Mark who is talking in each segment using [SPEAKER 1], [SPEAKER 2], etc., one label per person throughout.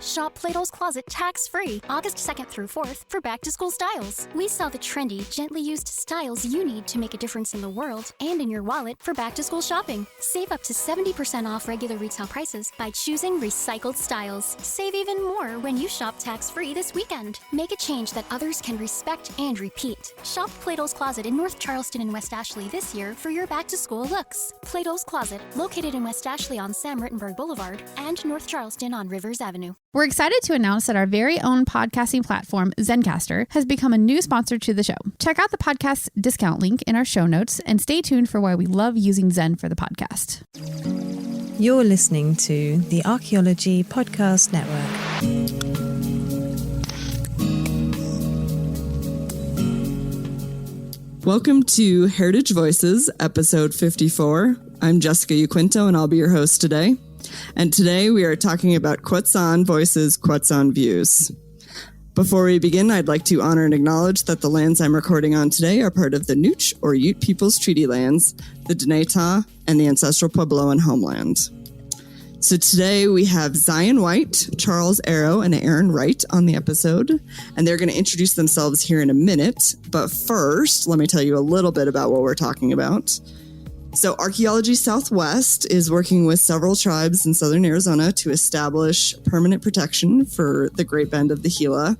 [SPEAKER 1] Shop Plato's Closet tax-free August 2nd through 4th for back-to-school styles. We sell the trendy, gently used styles you need to make a difference in the world and in your wallet for back-to-school shopping. Save up to 70% off regular retail prices by choosing recycled styles. Save even more when you shop tax-free this weekend. Make a change that others can respect and repeat. Shop Plato's Closet in North Charleston and West Ashley this year for your back-to-school looks. Plato's Closet, located in West Ashley on Sam Rittenberg Boulevard and North Charleston on Rivers Avenue.
[SPEAKER 2] We're excited to announce that our very own podcasting platform, Zencastr, has become a new sponsor to the show. Check out the podcast discount link in our show notes and stay tuned for why we love using Zen for the podcast.
[SPEAKER 3] You're listening to the Archaeology Podcast Network.
[SPEAKER 4] Welcome to Heritage Voices, episode 54. I'm Jessica Uquinto, and I'll be your host today. And today we are talking about Kwatsáan Voices, Kwatsáan Views. Before we begin, I'd like to honor and acknowledge that the lands I'm recording on today are part of the Nooch or Ute Peoples Treaty Lands, the Dinétah, and the ancestral Puebloan homeland. So today we have Zion White, Charles Arrow, and Aaron Wright on the episode, and they're going to introduce themselves here in a minute. But first, let me tell you a little bit about what we're talking about. So Archaeology Southwest is working with several tribes in southern Arizona to establish permanent protection for the Great Bend of the Gila,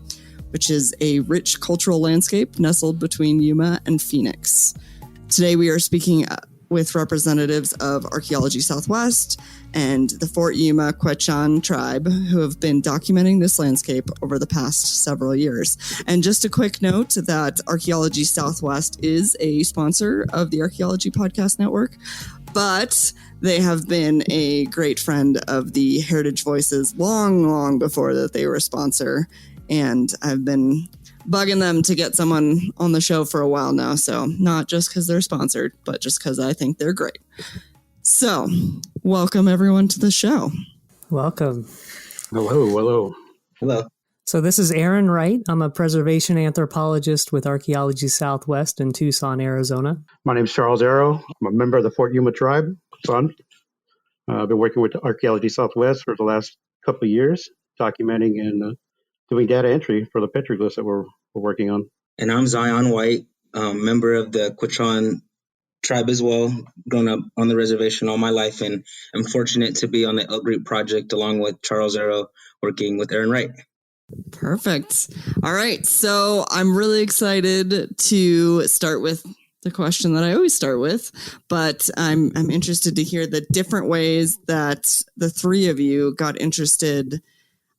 [SPEAKER 4] which is a rich cultural landscape nestled between Yuma and Phoenix. Today we are speaking with representatives of Archaeology Southwest and the Fort Yuma Kwatsáan tribe, who have been documenting this landscape over the past several years. And just a quick note that Archaeology Southwest is a sponsor of the Archaeology Podcast Network, but they have been a great friend of the Heritage Voices long before that they were a sponsor. And I've been bugging them to get someone on the show for a while now. So not just because they're sponsored, but just because I think they're great. So welcome everyone to the show.
[SPEAKER 5] Welcome.
[SPEAKER 6] Hello.
[SPEAKER 5] So this is Aaron Wright. I'm a preservation anthropologist with Archaeology Southwest in Tucson, Arizona.
[SPEAKER 6] My name is Charles Arrow. I'm a member of the Fort Yuma tribe. I've been working with Archaeology Southwest for the last couple of years, documenting and doing data entry for the petroglyphs that we're working on.
[SPEAKER 7] And I'm Zion White, member of the Kwatsáan tribe as well, grown up on the reservation all my life, and I'm fortunate to be on the Elk Creek project along with Charles Arrow, working with Aaron Wright.
[SPEAKER 4] Perfect. All right. So I'm really excited to start with the question that I always start with, but I'm interested to hear the different ways that the three of you got interested.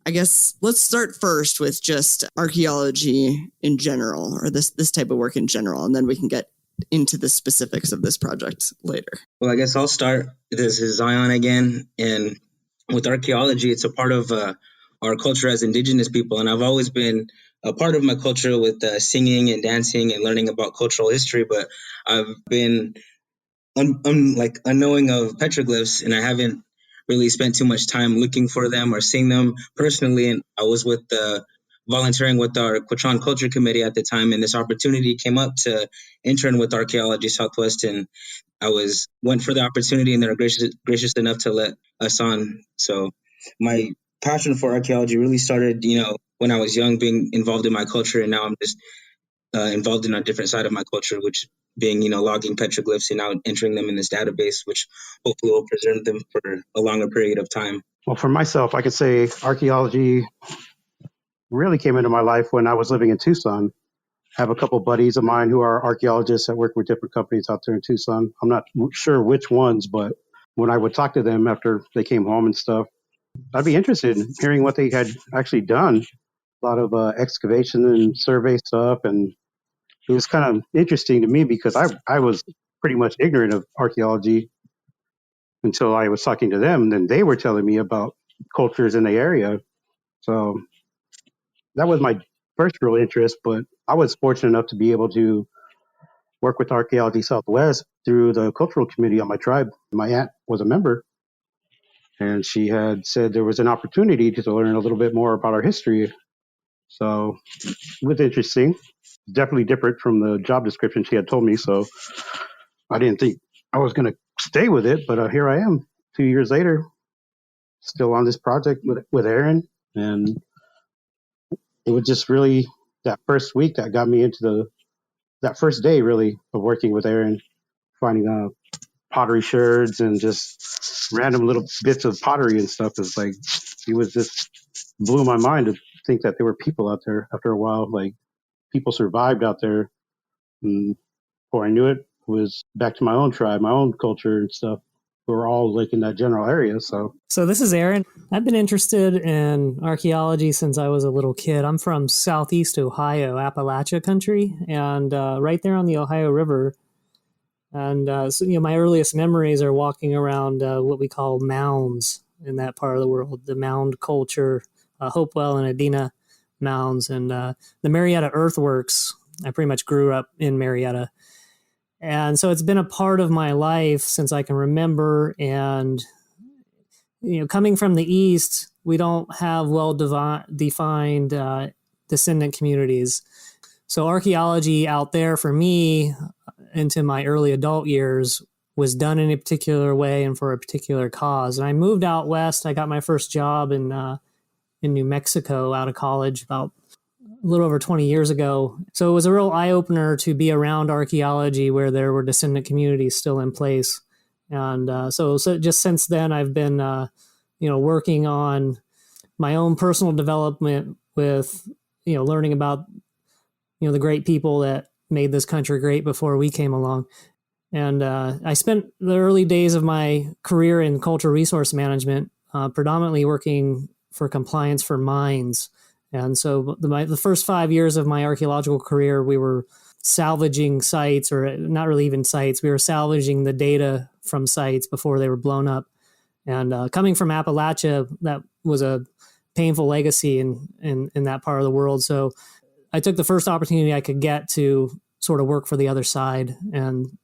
[SPEAKER 4] I guess let's start first with just archaeology in general, or this type of work in general, and then we can get into the specifics of this project later.
[SPEAKER 7] Well, I guess I'll start. This is Zion again, and with archaeology, it's a part of our culture as Indigenous people, and I've always been a part of my culture with singing and dancing and learning about cultural history, but I've been unknowing of petroglyphs, and I haven't really spent too much time looking for them or seeing them personally. And I was volunteering with our Kwatsáan Culture Committee at the time, and this opportunity came up to intern with Archaeology Southwest, and I went for the opportunity, and they were gracious enough to let us on. So my passion for archaeology really started, when I was young, being involved in my culture, and now I'm just involved in a different side of my culture, which being, logging petroglyphs and now entering them in this database, which hopefully will preserve them for a longer period of time.
[SPEAKER 6] Well, for myself, I could say archaeology really came into my life when I was living in Tucson. I have a couple buddies of mine who are archaeologists that work with different companies out there in Tucson. I'm not sure which ones, but when I would talk to them after they came home and stuff, I'd be interested in hearing what they had actually done. A lot of excavation and survey stuff, and it was kind of interesting to me because I was pretty much ignorant of archaeology until I was talking to them. And then they were telling me about cultures in the area. So that was my first real interest, but I was fortunate enough to be able to work with Archaeology Southwest through the cultural committee on my tribe. My aunt was a member, and she had said there was an opportunity to learn a little bit more about our history. So it was interesting. Definitely different from the job description she had told me. So I didn't think I was going to stay with it, but here I am 2 years later, still on this project with Aaron And it was just really that first week that got me into that first day really of working with Aaron, finding pottery sherds and just random little bits of pottery and stuff. Is like, it was just blew my mind to think that there were people out there after a while. Like, people survived out there. And before I knew it, was back to my own tribe, my own culture and stuff. We were all like in that general area. So
[SPEAKER 5] this is Aaron. I've been interested in archaeology since I was a little kid. I'm from Southeast Ohio, Appalachia country, and right there on the Ohio River. And so, my earliest memories are walking around what we call mounds in that part of the world, the mound culture, Hopewell and Adena mounds, and the Marietta earthworks. I pretty much grew up in Marietta. And so it's been a part of my life since I can remember. And, coming from the East, we don't have well-defined descendant communities. So archaeology out there for me into my early adult years was done in a particular way and for a particular cause. And I moved out west. I got my first job in New Mexico out of college about a little over 20 years ago. So it was a real eye-opener to be around archaeology where there were descendant communities still in place. And so just since then, I've been, working on my own personal development with, learning about, the great people that made this country great before we came along. And I spent the early days of my career in cultural resource management, predominantly working for compliance for mines. And so the first 5 years of my archaeological career, we were salvaging sites, or not really even sites. We were salvaging the data from sites before they were blown up. And coming from Appalachia, that was a painful legacy in that part of the world. So I took the first opportunity I could get to sort of work for the other side. And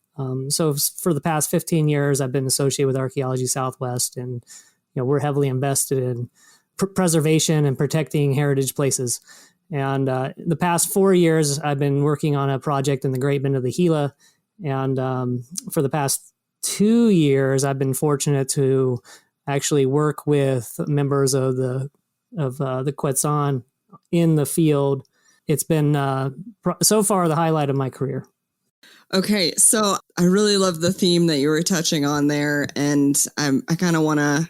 [SPEAKER 5] so for the past 15 years, I've been associated with Archaeology Southwest, and we're heavily invested in preservation and protecting heritage places. And the past 4 years, I've been working on a project in the Great Bend of the Gila. And for the past 2 years, I've been fortunate to actually work with members of the Kwatsáan in the field. It's been so far the highlight of my career.
[SPEAKER 4] Okay, so I really love the theme that you were touching on there, and I kind of want to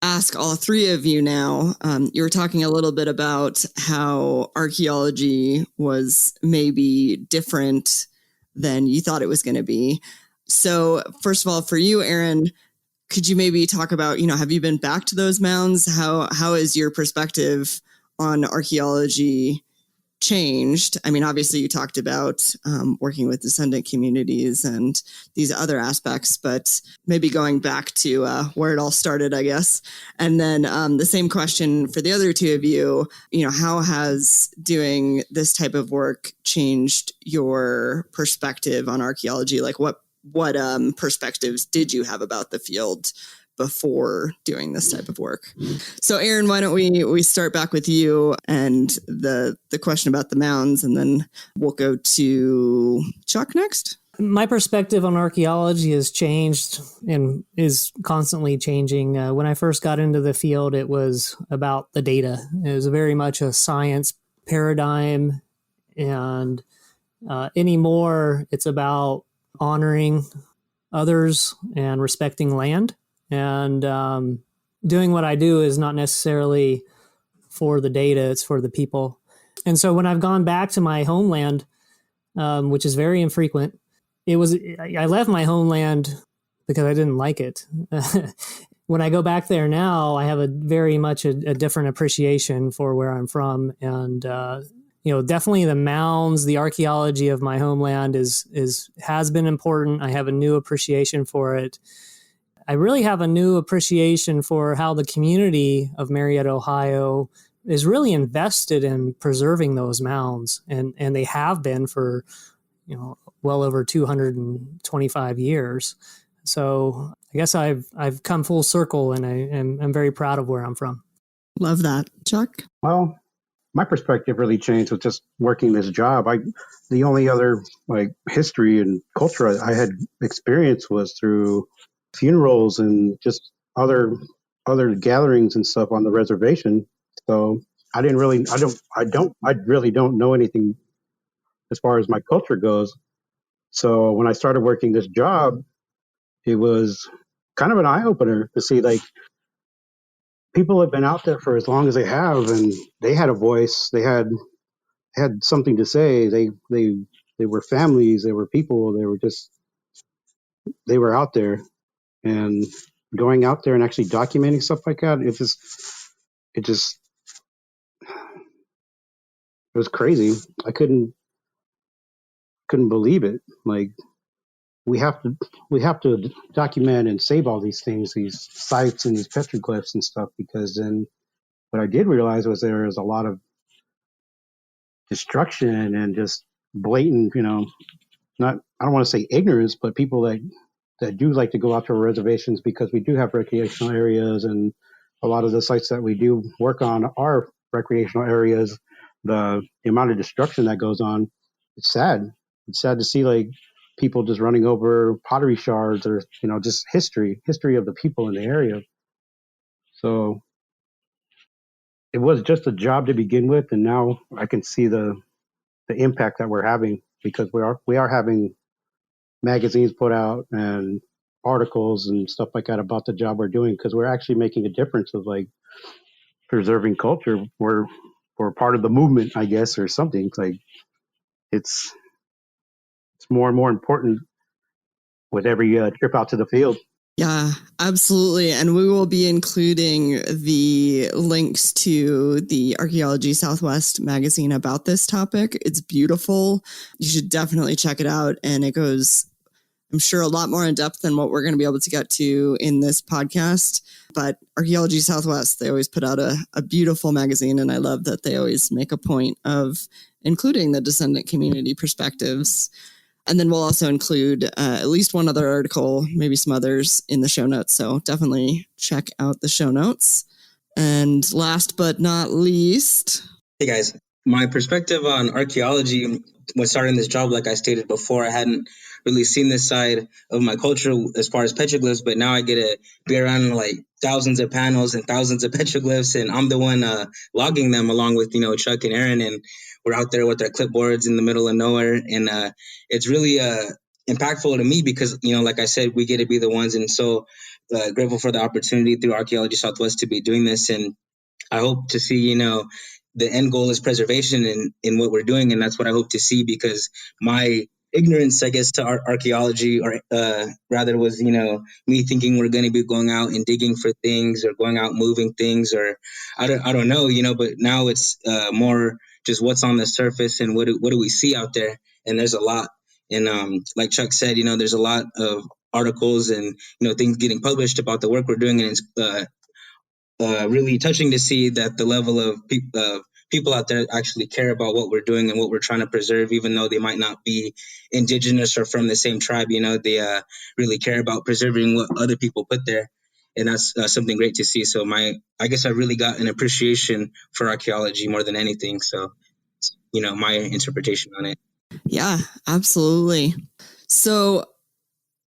[SPEAKER 4] ask all three of you now. You were talking a little bit about how archaeology was maybe different than you thought it was going to be. So first of all, for you, Aaron, could you maybe talk about, have you been back to those mounds? How is your perspective on archaeology changed? I mean, obviously you talked about working with descendant communities and these other aspects, but maybe going back to where it all started, I guess. And then the same question for the other two of you, how has doing this type of work changed your perspective on archaeology? Like what perspectives did you have about the field before doing this type of work? So Aaron, why don't we start back with you and the question about the mounds, and then we'll go to Chuck next.
[SPEAKER 5] My perspective on archaeology has changed and is constantly changing. When I first got into the field, it was about the data. It was very much a science paradigm, and anymore it's about honoring others and respecting land. And doing what I do is not necessarily for the data, it's for the people. And so when I've gone back to my homeland, which is very infrequent, I left my homeland because I didn't like it. When I go back there now, I have very much a different appreciation for where I'm from. And, definitely the mounds, the archaeology of my homeland has been important. I have a new appreciation for it. I really have a new appreciation for how the community of Marietta, Ohio is really invested in preserving those mounds. And they have been for, well over 225 years. So I guess I've come full circle, and I'm very proud of where I'm from.
[SPEAKER 4] Love that. Chuck?
[SPEAKER 6] Well, my perspective really changed with just working this job. The only other history and culture I had experienced was through funerals and just other gatherings and stuff on the reservation. So I really don't know anything as far as my culture goes. So when I started working this job, it was kind of an eye opener to see like people have been out there for as long as they have, and they had a voice. They had something to say. They were families. They were people. They were out there, and going out there and actually documenting stuff like that. It was crazy. I couldn't believe it. Like we have to document and save all these things, these sites and these petroglyphs and stuff, because then what I did realize was there was a lot of destruction and just blatant, I don't want to say ignorance, but people that do like to go out to our reservations, because we do have recreational areas, and a lot of the sites that we do work on are recreational areas. The amount of destruction that goes on, it's sad. It's sad to see like people just running over pottery shards, or just history of the people in the area. So it was just a job to begin with, and now I can see the impact that we're having, because we are having magazines put out and articles and stuff like that about the job we're doing, because we're actually making a difference of like preserving culture. We're part of the movement, I guess, or something. It's like it's more and more important with every trip out to the field.
[SPEAKER 4] Yeah, absolutely. And we will be including the links to the Archaeology Southwest magazine about this topic. It's beautiful. You should definitely check it out. And it goes, I'm sure, a lot more in depth than what we're going to be able to get to in this podcast. But Archaeology Southwest, they always put out a beautiful magazine. And I love that they always make a point of including the descendant community perspectives. And then we'll also include at least one other article, maybe some others, in the show notes. So definitely check out the show notes. And last but not least...
[SPEAKER 7] Hey guys, my perspective on archaeology when starting this job, like I stated before, I hadn't really seen this side of my culture as far as petroglyphs, but now I get to be around like thousands of panels and thousands of petroglyphs, and I'm the one logging them along with, Chuck and Aaron, and we're out there with our clipboards in the middle of nowhere, and it's really impactful to me because, like I said, we get to be the ones, and so grateful for the opportunity through Archaeology Southwest to be doing this, and I hope to see, the end goal is preservation in what we're doing, and that's what I hope to see, because my ignorance, I guess, to archaeology, or rather was, me thinking we're going to be going out and digging for things or going out moving things, or I don't know, but now it's more just what's on the surface and what do we see out there, and there's a lot. And like Chuck said, there's a lot of articles and things getting published about the work we're doing, and it's really touching to see that the level of people out there actually care about what we're doing and what we're trying to preserve, even though they might not be indigenous or from the same tribe. They really care about preserving what other people put there, and that's something great to see. So I guess I really got an appreciation for archaeology more than anything. So, my interpretation on it.
[SPEAKER 4] Yeah, absolutely. So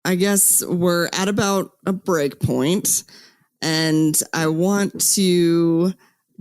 [SPEAKER 4] I guess we're at about a break point, and I want to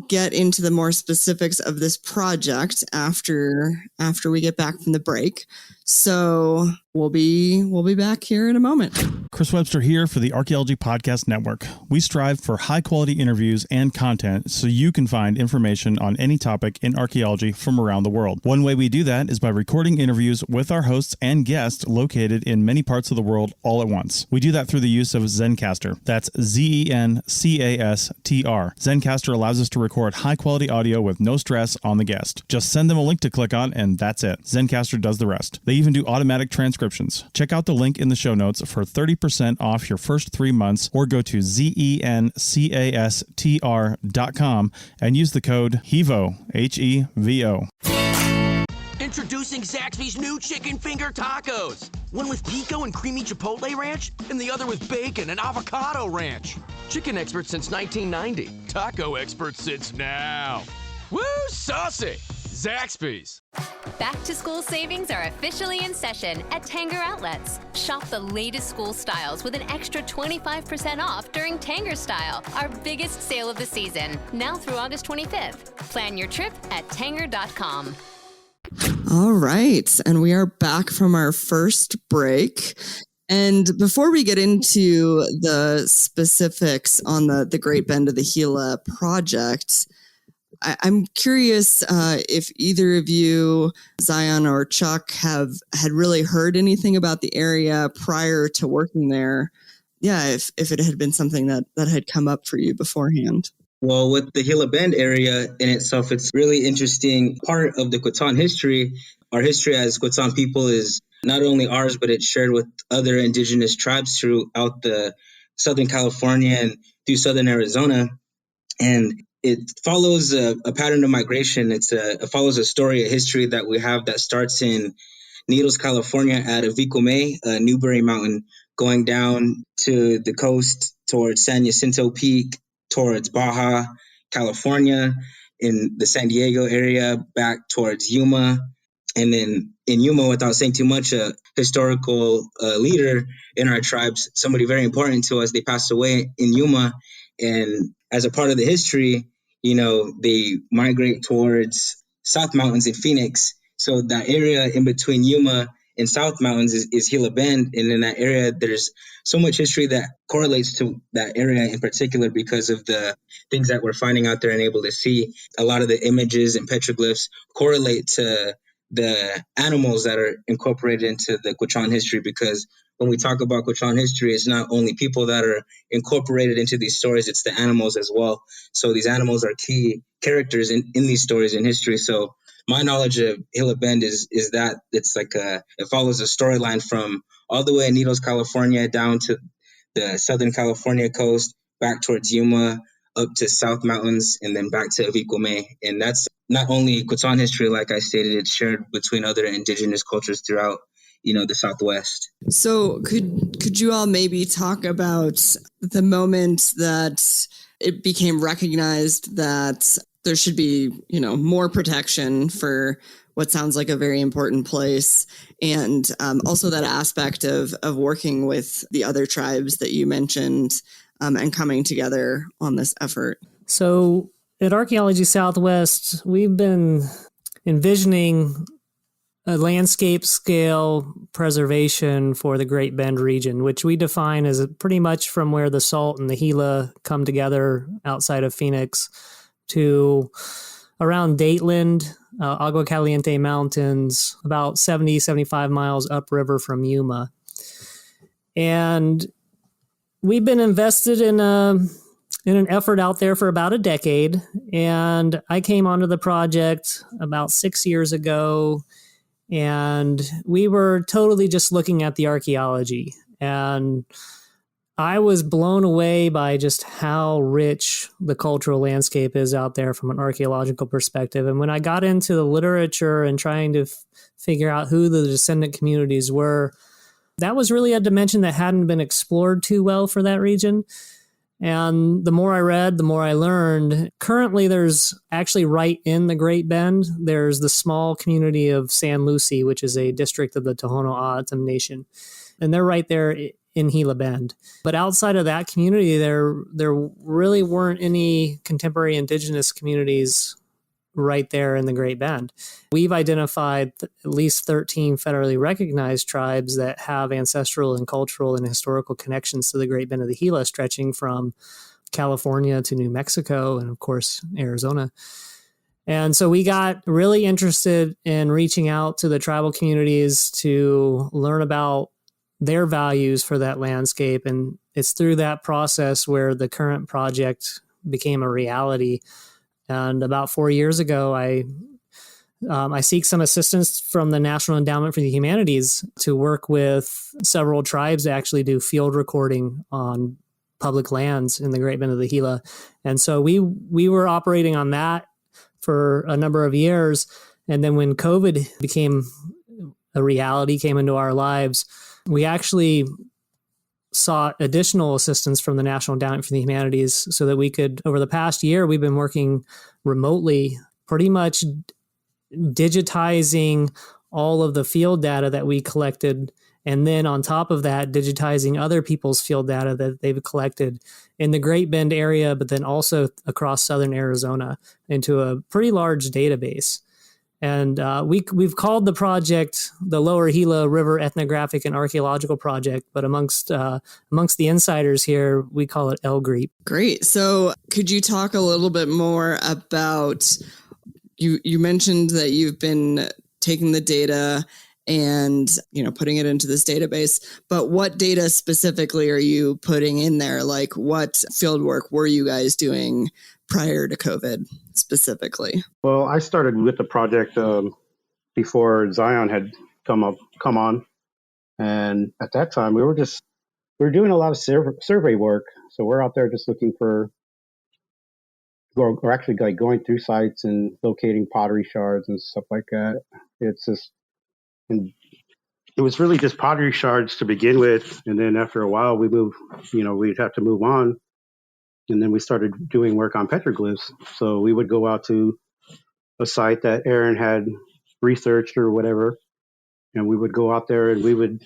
[SPEAKER 4] get into the more specifics of this project after we get back from the break. So we'll be back here in a moment.
[SPEAKER 8] Chris Webster here for the Archaeology Podcast Network. We strive for high-quality interviews and content so you can find information on any topic in archaeology from around the world. One way we do that is by recording interviews with our hosts and guests located in many parts of the world all at once. We do that through the use of Zencastr. That's Zencastr. Zencastr allows us to record high-quality audio with no stress on the guest. Just send them a link to click on, and that's it. Zencastr does the rest. They even do automatic transcriptions. Check out the link in the show notes for 30% off your first 3 months, or go to zencastr.com and use the code HEVO, HEVO.
[SPEAKER 9] Introducing Zaxby's new chicken finger tacos. One with pico and creamy chipotle ranch, and the other with bacon and avocado ranch. Chicken expert since 1990. Taco expert since now. Woo, saucy! Zaxby's.
[SPEAKER 10] Back to school savings are officially in session at Tanger Outlets. Shop the latest school styles with an extra 25% off during Tanger Style, our biggest sale of the season, now through August 25th. Plan your trip at tanger.com.
[SPEAKER 4] All right. And we are back from our first break. And before we get into the specifics on the Great Bend of the Gila project, I'm curious if either of you, Zion or Chuck, had really heard anything about the area prior to working there. Yeah, if it had been something that had come up for you beforehand.
[SPEAKER 7] Well, with the Gila Bend area in itself, it's really interesting part of the Kwatsáan history. Our history as Kwatsáan people is not only ours, but it's shared with other indigenous tribes throughout the Southern California and through Southern Arizona. And it follows a pattern of migration. It follows a story, a history that we have that starts in Needles, California at Avicume, Newberry Mountain, going down to the coast towards San Jacinto Peak, towards Baja, California, in the San Diego area, back towards Yuma. And then in Yuma, without saying too much, a historical leader in our tribes, somebody very important to us, they passed away in Yuma. And as a part of the history, they migrate towards South Mountains in Phoenix. So that area in between Yuma and South Mountains is Gila Bend. And in that area, there's so much history that correlates to that area in particular because of the things that we're finding out there and able to see. A lot of the images and petroglyphs correlate to the animals that are incorporated into the Kwatsáan history, because when we talk about Kwatsáan history, it's not only people that are incorporated into these stories, it's the animals as well. So these animals are key characters in these stories in history. So my knowledge of Gila Bend is that it's like it follows a storyline from all the way in Needles, California, down to the Southern California coast, back towards Yuma, up to South Mountains, and then back to Avicume. And that's not only Kwatsáan history, like I stated, it's shared between other indigenous cultures throughout, the Southwest.
[SPEAKER 4] So could you all maybe talk about the moment that it became recognized that there should be, more protection for what sounds like a very important place, and also that aspect of working with the other tribes that you mentioned and coming together on this effort?
[SPEAKER 5] So at Archaeology Southwest, we've been envisioning a landscape scale preservation for the Great Bend region, which we define as pretty much from where the Salt and the Gila come together outside of Phoenix to around Dateland, Agua Caliente Mountains, about 70, 75 miles upriver from Yuma. And we've been invested in an effort out there for about a decade. And I came onto the project about 6 years ago, and we were totally just looking at the archaeology. And I was blown away by just how rich the cultural landscape is out there from an archaeological perspective. And when I got into the literature and trying to figure out who the descendant communities were, that was really a dimension that hadn't been explored too well for that region. And the more I read, the more I learned. Currently, there's actually right in the Great Bend, there's the small community of San Lucy, which is a district of the Tohono O'odham Nation. And they're right there in Gila Bend. But outside of that community, there really weren't any contemporary indigenous communities right there in the Great Bend. We've identified at least 13 federally recognized tribes that have ancestral and cultural and historical connections to the Great Bend of the Gila, stretching from California to New Mexico and, of course, Arizona. And so we got really interested in reaching out to the tribal communities to learn about their values for that landscape. And it's through that process where the current project became a reality. And about 4 years ago, I seek some assistance from the National Endowment for the Humanities to work with several tribes to actually do field recording on public lands in the Great Bend of the Gila. And so we were operating on that for a number of years. And then when COVID became a reality, came into our lives, we actually sought additional assistance from the National Endowment for the Humanities so that we could, over the past year, we've been working remotely pretty much digitizing all of the field data that we collected, and then on top of that, digitizing other people's field data that they've collected in the Great Bend area, but then also across southern Arizona into a pretty large database. And we've called the project the Lower Gila River Ethnographic and Archaeological Project, but amongst the insiders here, we call it LGREEP.
[SPEAKER 4] Great. So could you talk a little bit more about, you mentioned that you've been taking the data and, putting it into this database, but what data specifically are you putting in there? Like, what field work were you guys doing prior to COVID specifically?
[SPEAKER 6] Well, I started with the project before Zion had come on. And at that time, we were doing a lot of survey work. So we're out there just looking for, or actually like going through sites and locating pottery shards and stuff like that. And it was really just pottery shards to begin with. And then after a while, we'd have to move on. And then we started doing work on petroglyphs. So we would go out to a site that Aaron had researched or whatever, and we would go out there and we would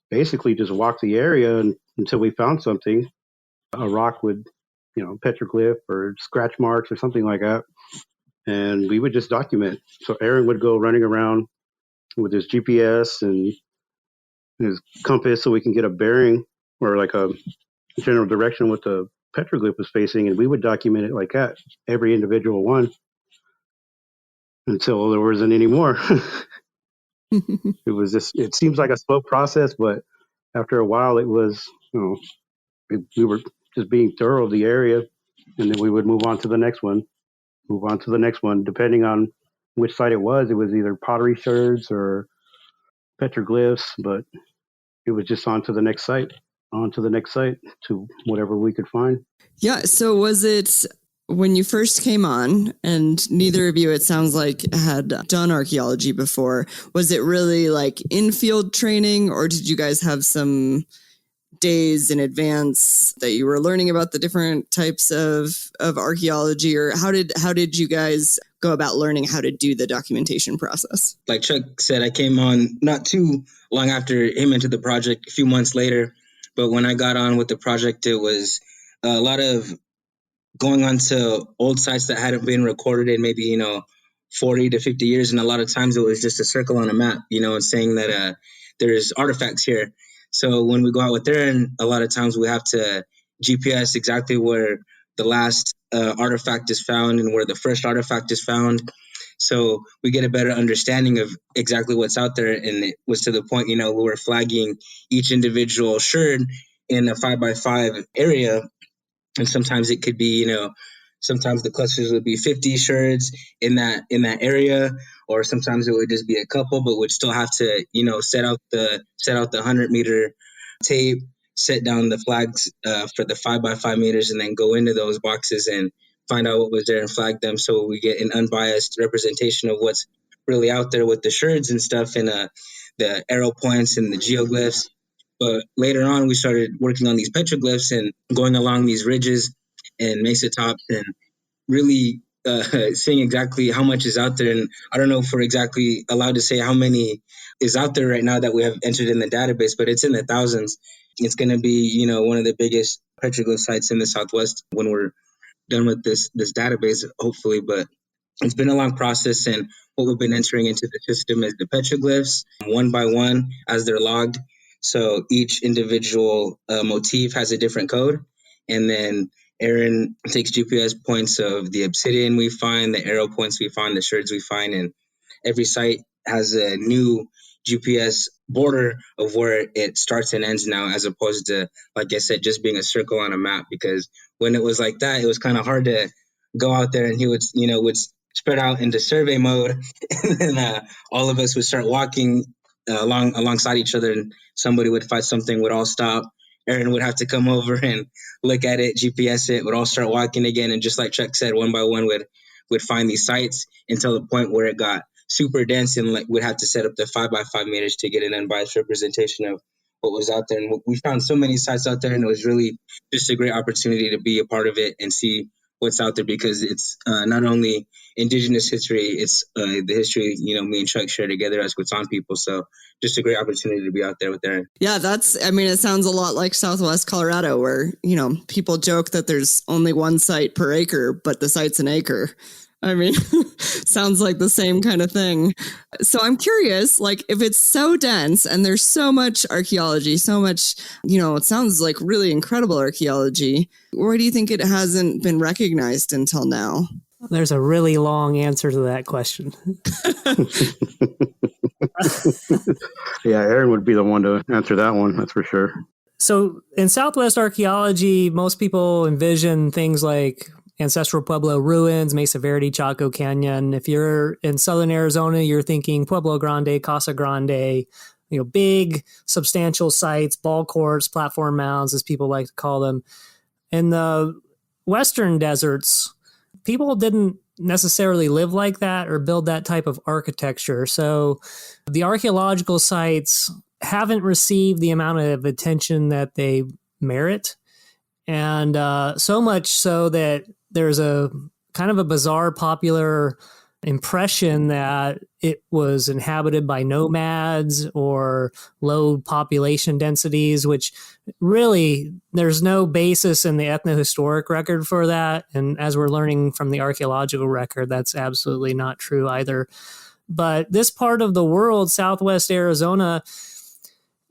[SPEAKER 6] basically just walk the area until we found something, a rock with, petroglyph or scratch marks or something like that, and we would just document. So Aaron would go running around with his GPS and his compass so we can get a bearing or like a general direction what the petroglyph was facing, and we would document it like that, every individual one, until there wasn't any more. It seems like a slow process, but after a while it was, we were just being thorough of the area, and then we would move on to the next one, depending on which site it was. It was either pottery shards or petroglyphs, but it was just on to the next site, to whatever we could find.
[SPEAKER 4] Yeah. So was it when you first came on, and neither of you, it sounds like, had done archaeology before, was it really like in-field training, or did you guys have some days in advance that you were learning about the different types of archaeology, or how did you guys go about learning how to do the documentation process?
[SPEAKER 7] Like Chuck said, I came on not too long after him into the project, a few months later. But when I got on with the project, it was a lot of going on to old sites that hadn't been recorded in maybe, 40 to 50 years. And a lot of times it was just a circle on a map, and saying that there's artifacts here. So when we go out with Aaron, a lot of times we have to GPS exactly where the last artifact is found and where the first artifact is found. So we get a better understanding of exactly what's out there. And it was to the point, we were flagging each individual sherd in a 5x5 area. And sometimes it could be, sometimes the clusters would be 50 sherds in that area, or sometimes it would just be a couple, but would still have to, set out the 100-meter tape, set down the flags for the 5x5 meters, and then go into those boxes and find out what was there and flag them, so we get an unbiased representation of what's really out there with the sherds and stuff, and the arrow points and the geoglyphs. But later on, we started working on these petroglyphs and going along these ridges and mesa tops and really seeing exactly how much is out there. And I don't know if we're exactly allowed to say how many is out there right now that we have entered in the database, but it's in the thousands. It's going to be, one of the biggest petroglyph sites in the Southwest when we're done with this database, hopefully. But it's been a long process, and what we've been entering into the system is the petroglyphs one by one as they're logged. So each individual motif has a different code, and then Aaron takes GPS points of the obsidian we find, the arrow points we find, the sherds we find, and every site has a new GPS border of where it starts and ends now, as opposed to, like I said, just being a circle on a map. Because when it was like that, it was kind of hard to go out there, and he would spread out into survey mode, and then all of us would start walking alongside each other, and somebody would find something, would all stop. Aaron would have to come over and look at it, GPS it, would all start walking again, and just like Chuck said, one by one would find these sites until the point where it got super dense, and would have to set up the 5x5 meters to get an unbiased representation of what was out there. And we found so many sites out there, and it was really just a great opportunity to be a part of it and see what's out there, because it's not only indigenous history, it's the history, me and Chuck share together as Kwatsáan people. So just a great opportunity to be out there with Aaron.
[SPEAKER 4] Yeah, it sounds a lot like Southwest Colorado, where, people joke that there's only one site per acre, but the site's an acre. Sounds like the same kind of thing. So I'm curious, if it's so dense and there's so much archaeology, so much, it sounds like really incredible archaeology, why do you think it hasn't been recognized until now?
[SPEAKER 5] There's a really long answer to that question.
[SPEAKER 6] Yeah, Aaron would be the one to answer that one, that's for sure.
[SPEAKER 5] So in Southwest archaeology, most people envision things like ancestral Pueblo ruins, Mesa Verde, Chaco Canyon. If you're in southern Arizona, you're thinking Pueblo Grande, Casa Grande, big, substantial sites, ball courts, platform mounds, as people like to call them. In the western deserts, people didn't necessarily live like that or build that type of architecture. So the archaeological sites haven't received the amount of attention that they merit. And so much so that there's a kind of a bizarre popular impression that it was inhabited by nomads or low population densities, which really there's no basis in the ethnohistoric record for that. And as we're learning from the archaeological record, that's absolutely not true either. But this part of the world, Southwest Arizona,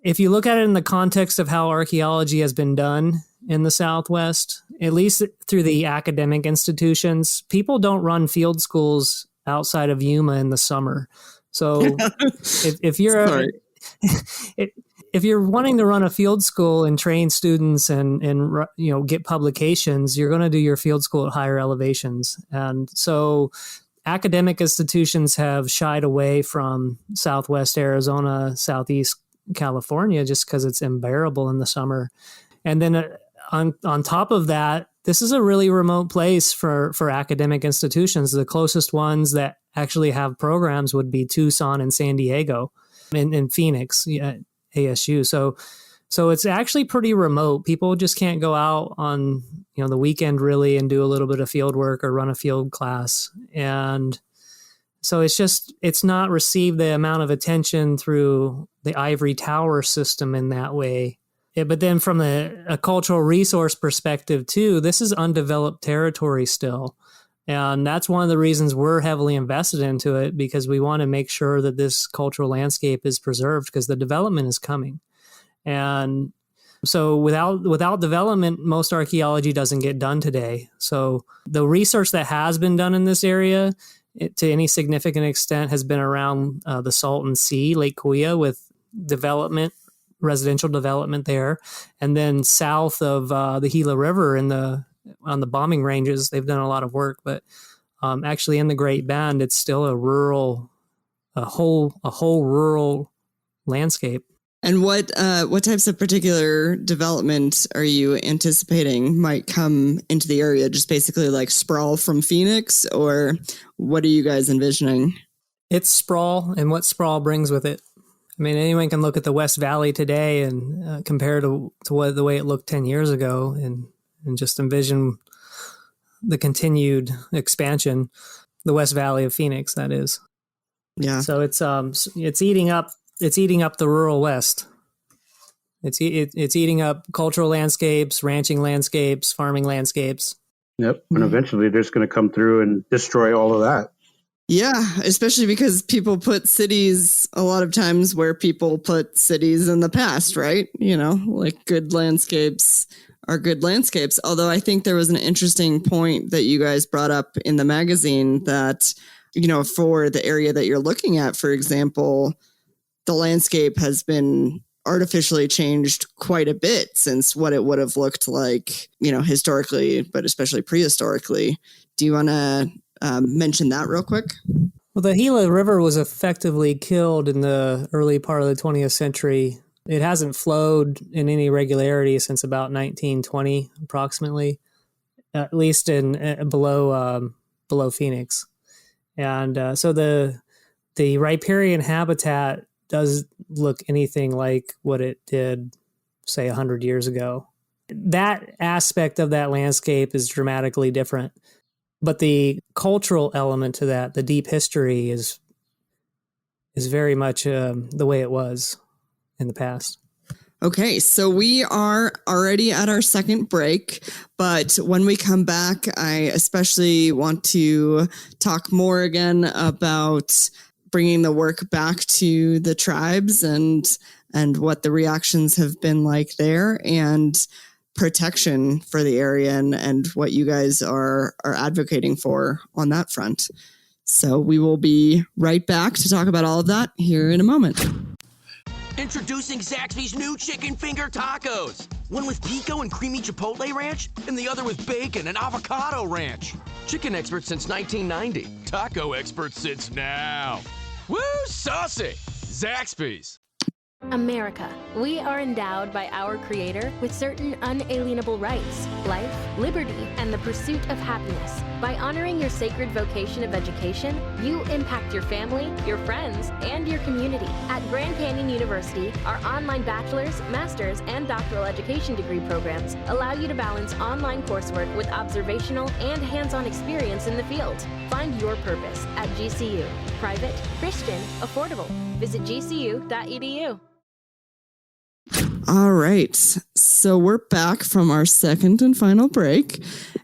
[SPEAKER 5] if you look at it in the context of how archaeology has been done in the Southwest, at least through the academic institutions, people don't run field schools outside of Yuma in the summer. So if you're if you're wanting to run a field school and train students and get publications, you're going to do your field school at higher elevations. And so academic institutions have shied away from Southwest Arizona, Southeast California, just because it's unbearable in the summer. And then on top of that, this is a really remote place for academic institutions. The closest ones that actually have programs would be Tucson and San Diego and Phoenix, ASU. So it's actually pretty remote. People just can't go out on the weekend really and do a little bit of field work or run a field class. And so it's not received the amount of attention through the ivory tower system in that way. Yeah, but then from a cultural resource perspective too, this is undeveloped territory still. And that's one of the reasons we're heavily invested into it, because we want to make sure that this cultural landscape is preserved, because the development is coming. And so without development, most archaeology doesn't get done today. So the research that has been done in this area, to any significant extent, has been around the Salton Sea, Lake Kuya, with residential development there. And then south of the Gila River on the bombing ranges, they've done a lot of work. But actually in the Great Bend, it's still a whole rural landscape.
[SPEAKER 4] And what types of particular development are you anticipating might come into the area? Just basically like sprawl from Phoenix, or what are you guys envisioning?
[SPEAKER 5] It's sprawl, and what sprawl brings with it. I mean, anyone can look at the West Valley today and compare to the way it looked 10 years ago, and just envision the continued expansion, the West Valley of Phoenix, that is.
[SPEAKER 4] Yeah.
[SPEAKER 5] So it's eating up the rural West. It's eating up cultural landscapes, ranching landscapes, farming landscapes.
[SPEAKER 6] Yep. And eventually they're just going to come through and destroy all of that.
[SPEAKER 4] Yeah, especially because people put cities a lot of times where people put cities in the past, right? Like good landscapes are good landscapes. Although I think there was an interesting point that you guys brought up in the magazine that, for the area that you're looking at, for example, the landscape has been artificially changed quite a bit since what it would have looked like, historically, but especially prehistorically. Do you want to mention that real quick?
[SPEAKER 5] Well, the Gila River was effectively killed in the early part of the 20th century. It hasn't flowed in any regularity since about 1920, approximately, at least below Phoenix. And so the riparian habitat does look anything like what it did, say, 100 years ago. that aspect of that landscape is dramatically different. But the cultural element to that, the deep history, is very much the way it was in the past.
[SPEAKER 4] Okay, so we are already at our second break, but when we come back, I especially want to talk more again about bringing the work back to the tribes and what the reactions have been like there, and protection for the area and what you guys are advocating for on that front. So we will be right back to talk about all of that here in a moment.
[SPEAKER 9] Introducing Zaxby's new chicken finger tacos. One with pico and creamy chipotle ranch, and the other with bacon and avocado ranch. Chicken expert since 1990. Taco expert since now. Woo, saucy! Zaxby's.
[SPEAKER 11] America. We are endowed by our Creator with certain unalienable rights, life, liberty, and the pursuit of happiness. By honoring your sacred vocation of education, you impact your family, your friends, and your community. At Grand Canyon University, our online bachelor's, master's, and doctoral education degree programs allow you to balance online coursework with observational and hands-on experience in the field. Find your purpose at GCU. Private, Christian, affordable. Visit gcu.edu.
[SPEAKER 4] All right. So we're back from our second and final break.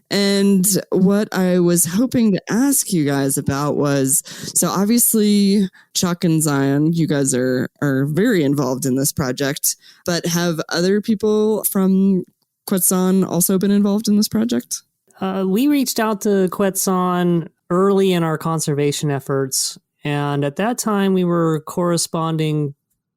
[SPEAKER 4] And what I was hoping to ask you guys about was, so obviously Chuck and Zion, you guys are very involved in this project, but have other people from Kwatsáan also been involved in this project?
[SPEAKER 5] We reached out to Kwatsáan early in our conservation efforts. And at that time, we were corresponding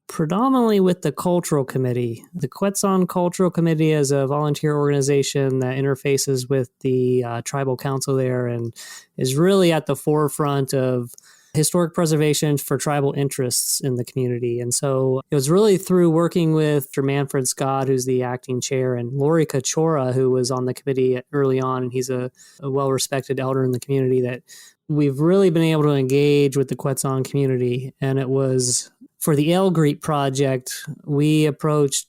[SPEAKER 5] predominantly with the Cultural Committee. The Kwatsáan Cultural Committee is a volunteer organization that interfaces with the tribal council there and is really at the forefront of historic preservation for tribal interests in the community. And so it was really through working with Mr. Manfred Scott, who's the acting chair, and Lori Kachora, who was on the committee early on, and he's a well-respected elder in the community, that we've really been able to engage with the Kwatsáan community. And it was for the El Greet project, we approached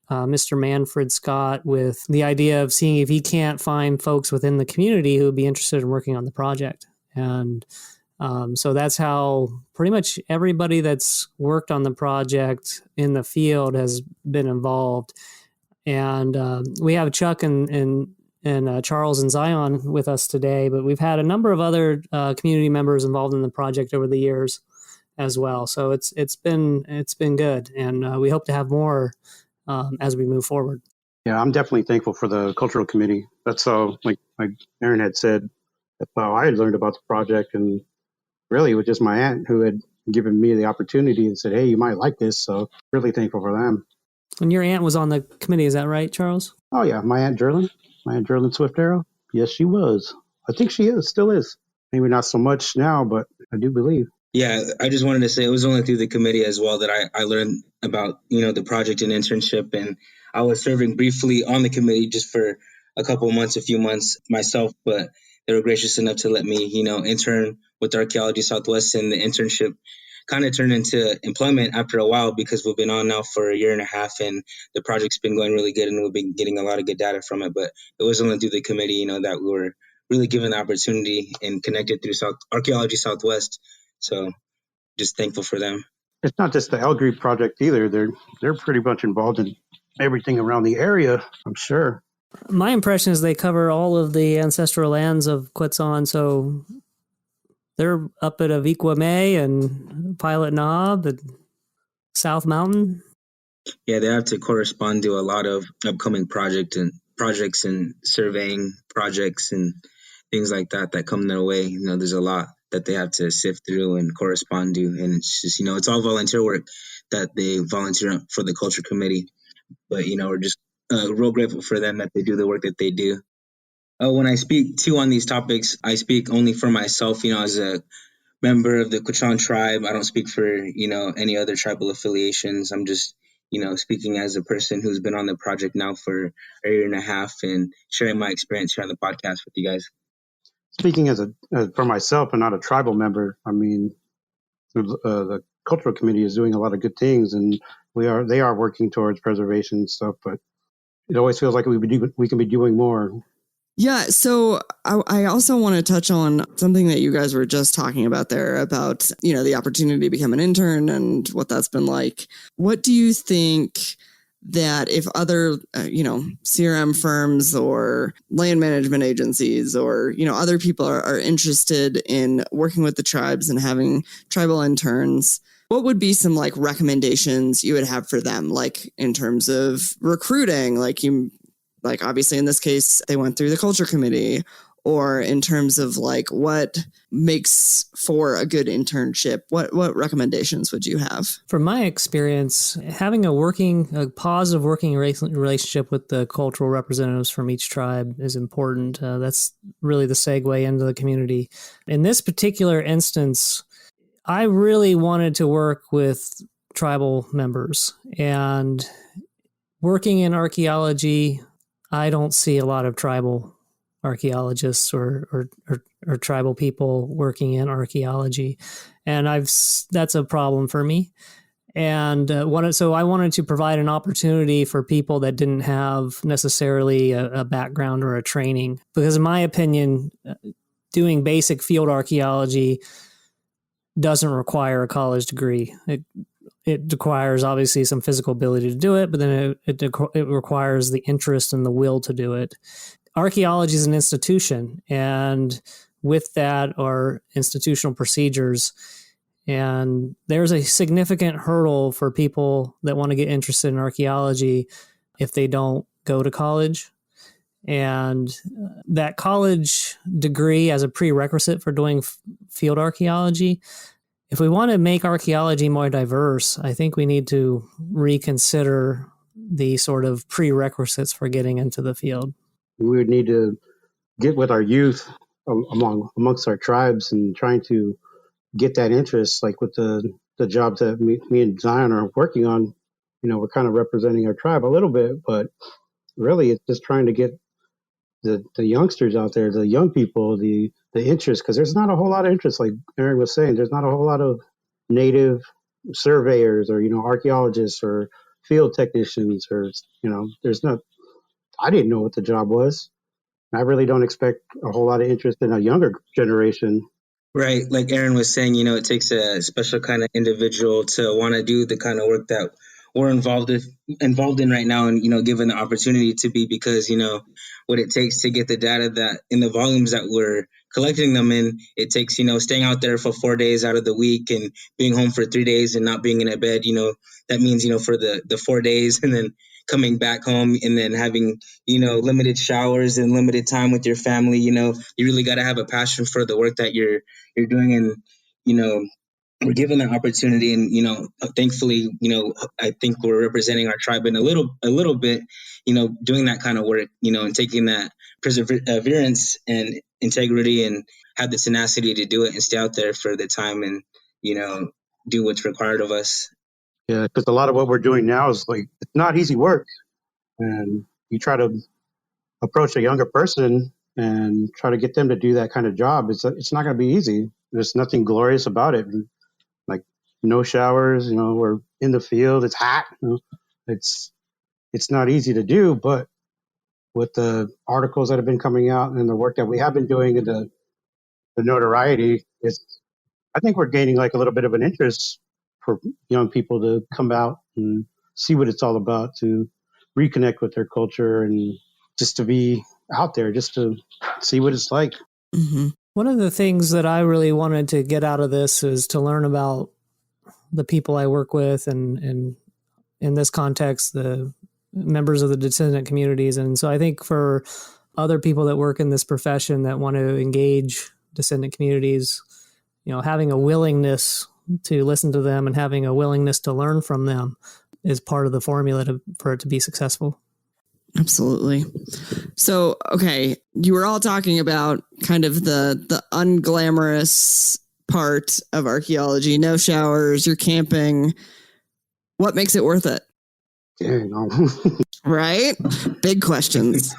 [SPEAKER 5] Mr. Manfred Scott with the idea of seeing if he can't find folks within the community who would be interested in working on the project. And so that's how pretty much everybody that's worked on the project in the field has been involved. And we have Chuck and Charles and Zion with us today, but we've had a number of other community members involved in the project over the years as well. So it's been good, and we hope to have more as we move forward.
[SPEAKER 6] Yeah, I'm definitely thankful for the cultural committee. That's how, like Aaron had said, that's how I had learned about the project, and really it was just my aunt who had given me the opportunity and said, "Hey, you might like this." So really thankful for them.
[SPEAKER 5] And your aunt was on the committee, is that right, Charles?
[SPEAKER 6] Oh yeah, my Aunt Jerlyn Swift Arrow. Yes, she was. I think she still is. Maybe not so much now, but I do believe.
[SPEAKER 7] Yeah, I just wanted to say it was only through the committee as well that I learned about, the project and internship. And I was serving briefly on the committee just for a few months myself, but they were gracious enough to let me, intern with Archaeology Southwest, and the internship kind of turned into employment after a while because we've been on now for a year and a half, and the project's been going really good, and we've been getting a lot of good data from it. But it was only through the committee, that we were really given the opportunity and connected through Archaeology Southwest. So just thankful for them.
[SPEAKER 6] It's not just the El Greet project either. They're pretty much involved in everything around the area, I'm sure.
[SPEAKER 5] My impression is they cover all of the ancestral lands of Kwatsáan, so they're up at Aviqua May and Pilot Knob and South Mountain.
[SPEAKER 7] Yeah, they have to correspond to a lot of upcoming projects and surveying projects and things like that come their way. There's a lot that they have to sift through and correspond to, and it's just it's all volunteer work that they volunteer for the culture committee. But we're just real grateful for them that they do the work that they do. When I speak too on these topics, I speak only for myself. As a member of the Kwatsáan tribe, I don't speak for any other tribal affiliations. I'm just speaking as a person who's been on the project now for a year and a half and sharing my experience here on the podcast with you guys.
[SPEAKER 6] Speaking for myself and not a tribal member, I mean, the cultural committee is doing a lot of good things, and they are working towards preservation and stuff. But it always feels like we can be doing more.
[SPEAKER 4] Yeah, so I also want to touch on something that you guys were just talking about there about, the opportunity to become an intern and what that's been like. What do you think that if other, CRM firms or land management agencies or, other people are interested in working with the tribes and having tribal interns, what would be some like recommendations you would have for them, like in terms of recruiting, like obviously in this case, they went through the culture committee, or in terms of like what makes for a good internship, what recommendations would you have?
[SPEAKER 5] From my experience, having a positive working relationship with the cultural representatives from each tribe is important. That's really the segue into the community. In this particular instance, I really wanted to work with tribal members, and working in archaeology, I don't see a lot of tribal archaeologists or tribal people working in archaeology, and that's a problem for me. And so I wanted to provide an opportunity for people that didn't have necessarily a background or a training, because in my opinion, doing basic field archaeology doesn't require a college degree. It requires obviously some physical ability to do it, but then it requires the interest and the will to do it. Archaeology is an institution, and with that are institutional procedures. And there's a significant hurdle for people that want to get interested in archaeology if they don't go to college. And that college degree as a prerequisite for doing field archaeology, if we want to make archaeology more diverse, I think we need to reconsider the sort of prerequisites for getting into the field.
[SPEAKER 6] We would need to get with our youth amongst our tribes and trying to get that interest, like with the jobs that me and Zion are working on. We're kind of representing our tribe a little bit, but really it's just trying to get the youngsters out there, the young people, the interest, because there's not a whole lot of interest. Like Aaron was saying, there's not a whole lot of native surveyors or, archaeologists or field technicians or, there's not, I didn't know what the job was. I really don't expect a whole lot of interest in a younger generation.
[SPEAKER 7] Right. Like Aaron was saying, it takes a special kind of individual to want to do the kind of work that we're involved in right now, and, given the opportunity to be, because, what it takes to get the data that in the volumes that we're collecting them in, it takes, staying out there for 4 days out of the week and being home for 3 days and not being in a bed, that means, for the 4 days, and then coming back home and then having, limited showers and limited time with your family. You really got to have a passion for the work that you're doing. And, we're given that opportunity, and, thankfully, I think we're representing our tribe in a little bit, doing that kind of work, and taking that perseverance and integrity and have the tenacity to do it and stay out there for the time and, do what's required of us.
[SPEAKER 6] Yeah, because a lot of what we're doing now is like, it's not easy work. And you try to approach a younger person and try to get them to do that kind of job. It's not going to be easy. There's nothing glorious about it. Like no showers, we're in the field. It's hot. It's not easy to do, but with the articles that have been coming out and the work that we have been doing and the notoriety, I think we're gaining like a little bit of an interest for young people to come out and see what it's all about, to reconnect with their culture and just to be out there, just to see what it's like.
[SPEAKER 4] Mm-hmm.
[SPEAKER 5] One of the things that I really wanted to get out of this is to learn about the people I work with, and in this context, the members of the descendant communities. And so I think for other people that work in this profession that want to engage descendant communities, having a willingness to listen to them and having a willingness to learn from them is part of the formula for it to be successful.
[SPEAKER 4] Absolutely. So, okay, you were all talking about kind of the unglamorous part of archaeology, no showers, you're camping. What makes it worth it?
[SPEAKER 6] Yeah,
[SPEAKER 4] Right? Big questions.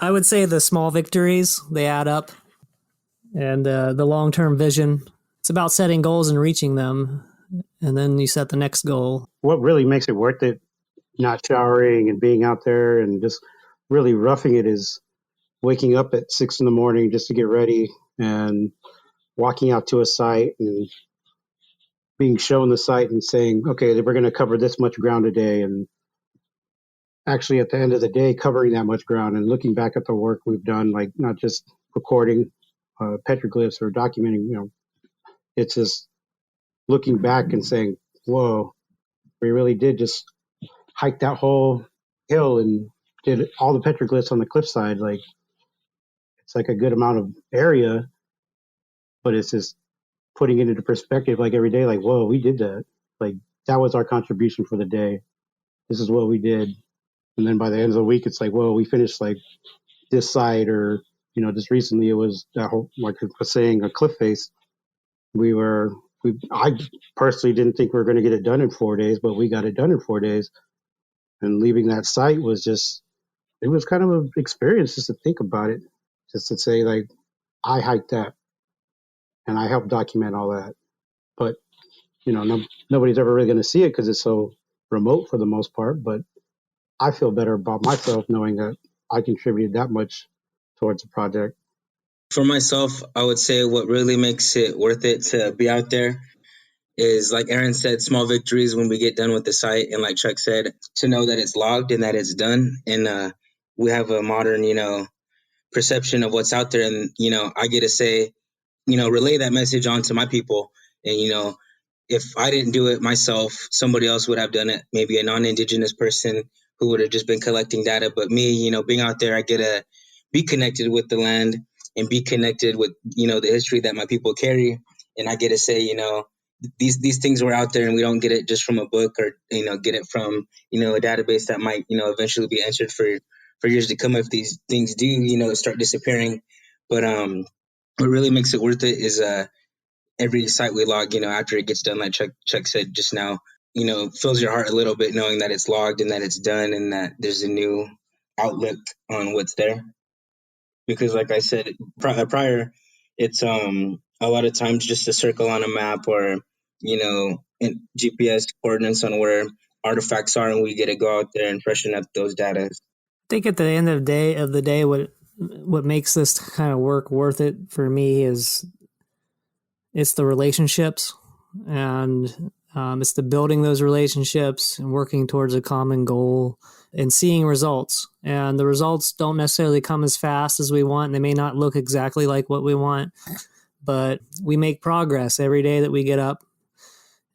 [SPEAKER 5] I would say the small victories, they add up. And the long-term vision, it's about setting goals and reaching them. And then you set the next goal.
[SPEAKER 6] What really makes it worth it, not showering and being out there and just really roughing it is waking up at 6 a.m. just to get ready and walking out to a site and being shown the site and saying, okay, we're going to cover this much ground today. And actually at the end of the day, covering that much ground and looking back at the work we've done, like not just recording petroglyphs or documenting, it's just looking back and saying, whoa, we really did just hike that whole hill and did all the petroglyphs on the cliffside. Like, it's like a good amount of area, but it's just putting it into perspective, like every day, like, whoa, we did that. Like, that was our contribution for the day. This is what we did. And then by the end of the week, it's like, whoa, we finished like this side, or, just recently it was that whole, like I was saying, a cliff face. I personally didn't think we were going to get it done in 4 days, but we got it done in 4 days. And leaving that site was it was kind of an experience just to think about it, just to say, like, I hiked that and I helped document all that. But, nobody's ever really going to see it because it's so remote for the most part. But I feel better about myself knowing that I contributed that much towards the project.
[SPEAKER 7] For myself, I would say what really makes it worth it to be out there is, like Aaron said, small victories when we get done with the site. And like Chuck said, to know that it's logged and that it's done. And we have a modern, perception of what's out there. And, I get to say, relay that message on to my people. And, if I didn't do it myself, somebody else would have done it, maybe a non-Indigenous person who would have just been collecting data. But me, being out there, I get to be connected with the land and be connected with, the history that my people carry. And I get to say, these things were out there, and we don't get it just from a book or, get it from, a database that might, eventually be answered for years to come if these things do, start disappearing. But what really makes it worth it is every site we log, after it gets done, like Chuck said just now, fills your heart a little bit knowing that it's logged and that it's done and that there's a new outlook on what's there. Because like I said prior, it's a lot of times just a circle on a map or, GPS coordinates on where artifacts are, and we get to go out there and freshen up those data.
[SPEAKER 5] I think at the end of the day, what makes this kind of work worth it for me is it's the relationships, and it's the building those relationships and working towards a common goal and seeing results. And the results don't necessarily come as fast as we want. They may not look exactly like what we want, but we make progress every day that we get up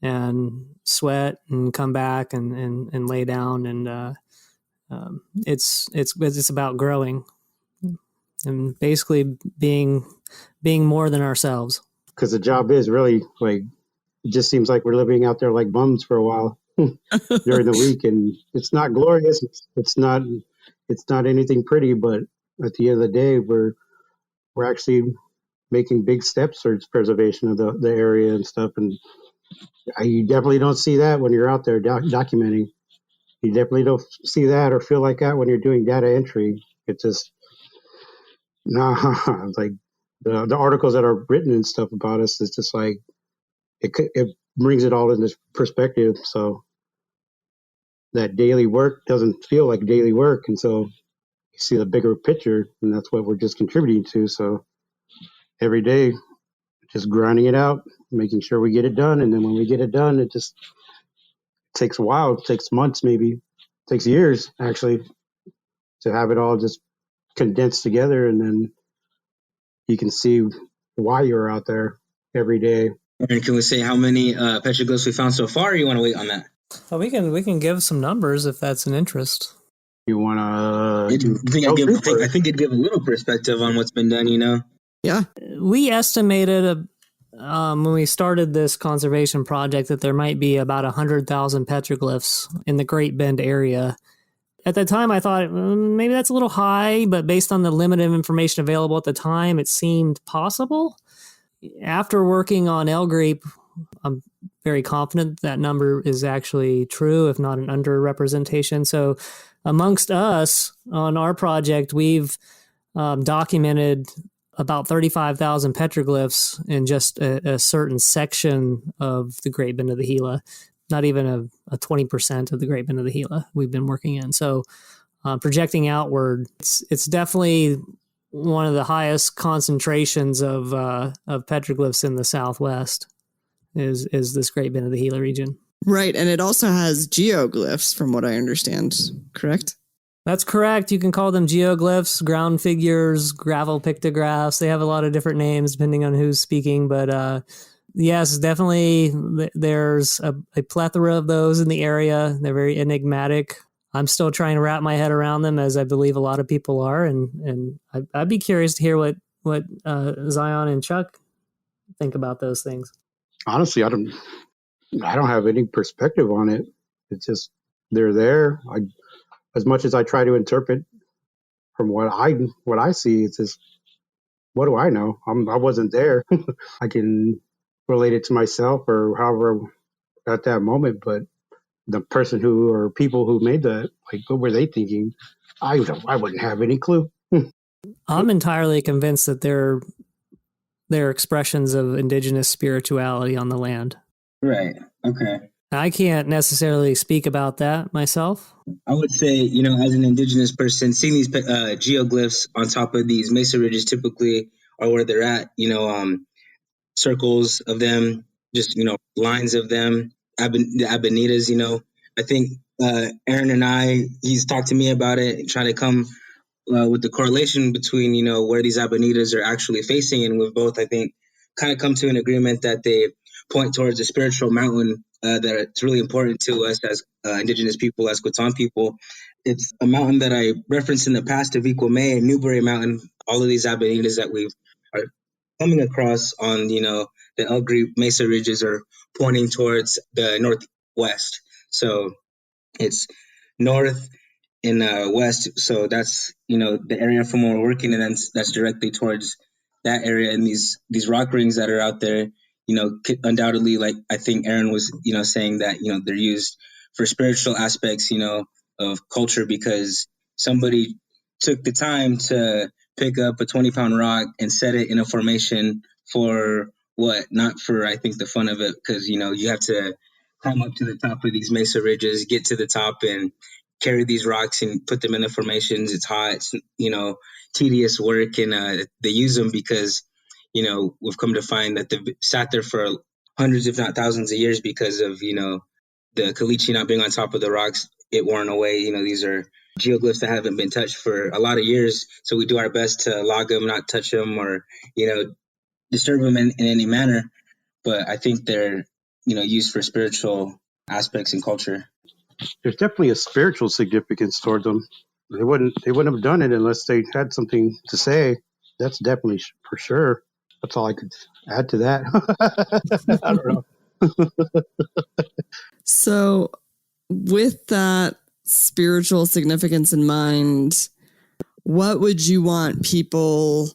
[SPEAKER 5] and sweat and come back and lay down. And it's about growing and basically being more than ourselves.
[SPEAKER 6] Because the job is really, like, it just seems like we're living out there like bums for a while during the week, and it's not glorious. It's not anything pretty, but at the end of the day, we're actually making big steps towards preservation of the area and stuff. And you definitely don't see that when you're out there documenting. You definitely don't see that or feel like that when you're doing data entry. It's just, it's like the articles that are written and stuff about us, it's just like, it brings it all into perspective. So that daily work doesn't feel like daily work. And so you see the bigger picture, and that's what we're just contributing to. So every day, just grinding it out, making sure we get it done. And then when we get it done, it just takes a while. It takes months, maybe. It takes years, actually, to have it all just condensed together. And then you can see why you're out there every day.
[SPEAKER 7] And can we say how many petroglyphs we found so far, or you want to wait on that?
[SPEAKER 5] Well, we can give some numbers if that's an interest.
[SPEAKER 6] You want to?
[SPEAKER 7] I think it'd give a little perspective on what's been done.
[SPEAKER 4] Yeah.
[SPEAKER 5] We estimated when we started this conservation project that there might be about 100,000 petroglyphs in the Great Bend area. At the time, I thought maybe that's a little high, but based on the limited information available at the time, it seemed possible. After working on El Grape, I'm very confident that number is actually true, if not an underrepresentation. So amongst us on our project, we've documented about 35,000 petroglyphs in just a certain section of the Great Bend of the Gila, not even a 20% of the Great Bend of the Gila we've been working in. So projecting outward. It's definitely one of the highest concentrations of petroglyphs in the Southwest. Is this Great Bend of the Gila region?
[SPEAKER 4] Right, and it also has geoglyphs, from what I understand. Correct?
[SPEAKER 5] That's correct. You can call them geoglyphs, ground figures, gravel pictographs. They have a lot of different names depending on who's speaking, but yes, definitely there's a plethora of those in the area. They're very enigmatic. I'm still trying to wrap my head around them, as I believe a lot of people are, and I'd be curious to hear what Zion and Chuck think about those things.
[SPEAKER 6] Honestly, I don't have any perspective on it. It's just they're there. As much as I try to interpret from what I see, it's just, what do I know? I wasn't there. I can relate it to myself or however at that moment, but the person who or people who made that, like, what were they thinking? I wouldn't have any clue.
[SPEAKER 5] I'm entirely convinced that they're expressions of indigenous spirituality on the land.
[SPEAKER 7] Right. Okay.
[SPEAKER 5] I can't necessarily speak about that myself.
[SPEAKER 7] I would say, as an indigenous person, seeing these geoglyphs on top of these mesa ridges typically are where they're at, circles of them, just, lines of them, the Abanitas, I think Aaron and he's talked to me about it, trying to come with the correlation between, where these Abanitas are actually facing. And we've both, I think, kind of come to an agreement that they point towards a spiritual mountain that it's really important to us as indigenous people, as Kwatsáan people. It's a mountain that I referenced in the past of Equimay and Newberry Mountain. All of these Abanitas that we are coming across on, the El Grip Mesa ridges are pointing towards the northwest. So it's north and west. So that's, the area from where we're working, and that's directly towards that area. And these rock rings that are out there, undoubtedly, like I think Aaron was, saying that, they're used for spiritual aspects, of culture, because somebody took the time to pick up a 20-pound rock and set it in a formation for what? Not for, I think, the fun of it, because, you have to climb up to the top of these mesa ridges, get to the top and carry these rocks and put them in the formations. It's hot, it's, tedious work, and they use them because, we've come to find that they've sat there for hundreds, if not thousands of years because of, the caliche not being on top of the rocks, it worn away. These are geoglyphs that haven't been touched for a lot of years. So we do our best to log them, not touch them or, disturb them in any manner. But I think they're, used for spiritual aspects and culture.
[SPEAKER 6] There's definitely a spiritual significance toward them. They wouldn't have done it unless they had something to say. That's definitely for sure. That's all I could add to that. I don't know.
[SPEAKER 4] So with that spiritual significance in mind, what would you want people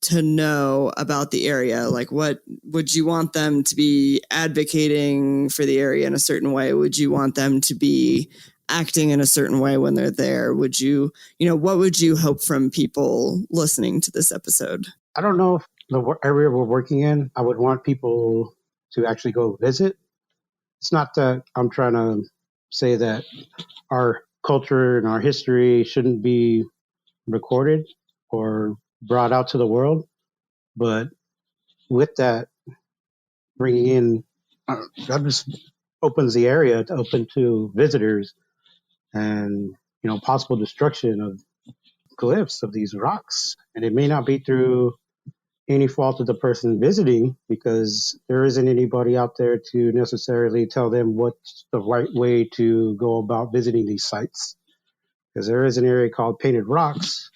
[SPEAKER 4] to know about the area? Like, what would you want them to be advocating for the area in a certain way? Would you want them to be acting in a certain way when they're there? Would you, what would you hope from people listening to this episode?
[SPEAKER 6] I don't know if the area we're working in, I would want people to actually go visit. It's not that I'm trying to say that our culture and our history shouldn't be recorded or brought out to the world, but with that, bringing in, that just opens the area to open to visitors and, possible destruction of glyphs of these rocks. And it may not be through any fault of the person visiting, because there isn't anybody out there to necessarily tell them what's the right way to go about visiting these sites. Because there is an area called Painted Rocks.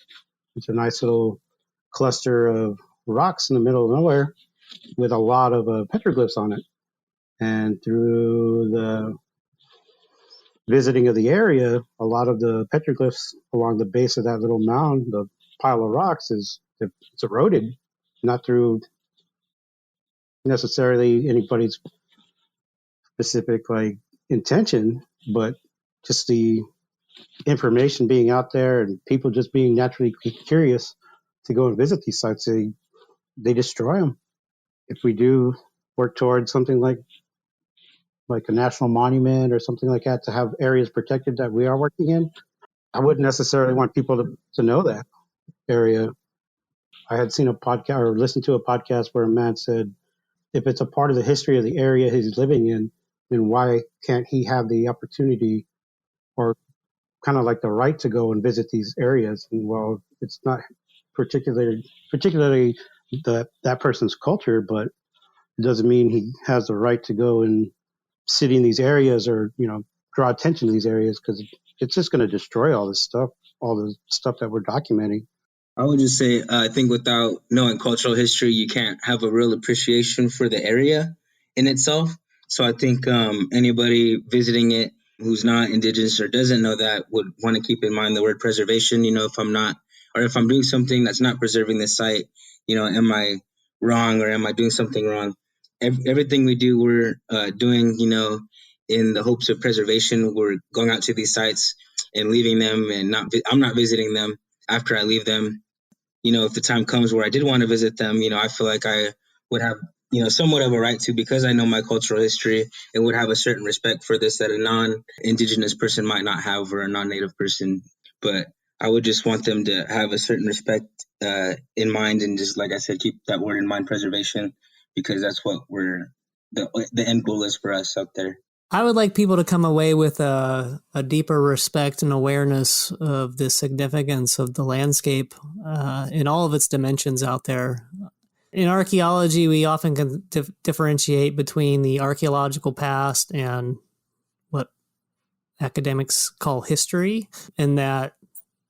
[SPEAKER 6] It's a nice little cluster of rocks in the middle of nowhere with a lot of petroglyphs on it. And through the visiting of the area, a lot of the petroglyphs along the base of that little mound, the pile of rocks, it's eroded, not through necessarily anybody's specific intention, but just the information being out there and people just being naturally curious to go and visit these sites. They destroy them. If we do work towards something like a national monument or something like that to have areas protected that we are working in, I wouldn't necessarily want people to know that area. I had seen a podcast or listened to a podcast where a man said, if it's a part of the history of the area he's living in, then why can't he have the opportunity or kind of like the right to go and visit these areas? And well, it's not particularly that person's culture, but it doesn't mean he has the right to go and sit in these areas or, draw attention to these areas, because it's just going to destroy all the stuff that we're documenting.
[SPEAKER 7] I would just say, I think without knowing cultural history, you can't have a real appreciation for the area in itself. So I think anybody visiting it who's not Indigenous or doesn't know that would want to keep in mind the word preservation. If I'm doing something that's not preserving the site, am I wrong or am I doing something wrong? Everything we do, we're doing, in the hopes of preservation. We're going out to these sites and leaving them, and I'm not visiting them after I leave them. If the time comes where I did want to visit them, I feel like I would have, somewhat of a right to, because I know my cultural history, and would have a certain respect for this that a non-Indigenous person might not have, or a non-Native person. But I would just want them to have a certain respect in mind, and just, like I said, keep that word in mind, preservation, because that's what the end goal is for us out there.
[SPEAKER 5] I would like people to come away with a deeper respect and awareness of the significance of the landscape in all of its dimensions out there. In archaeology, we often can differentiate between the archaeological past and what academics call history, and that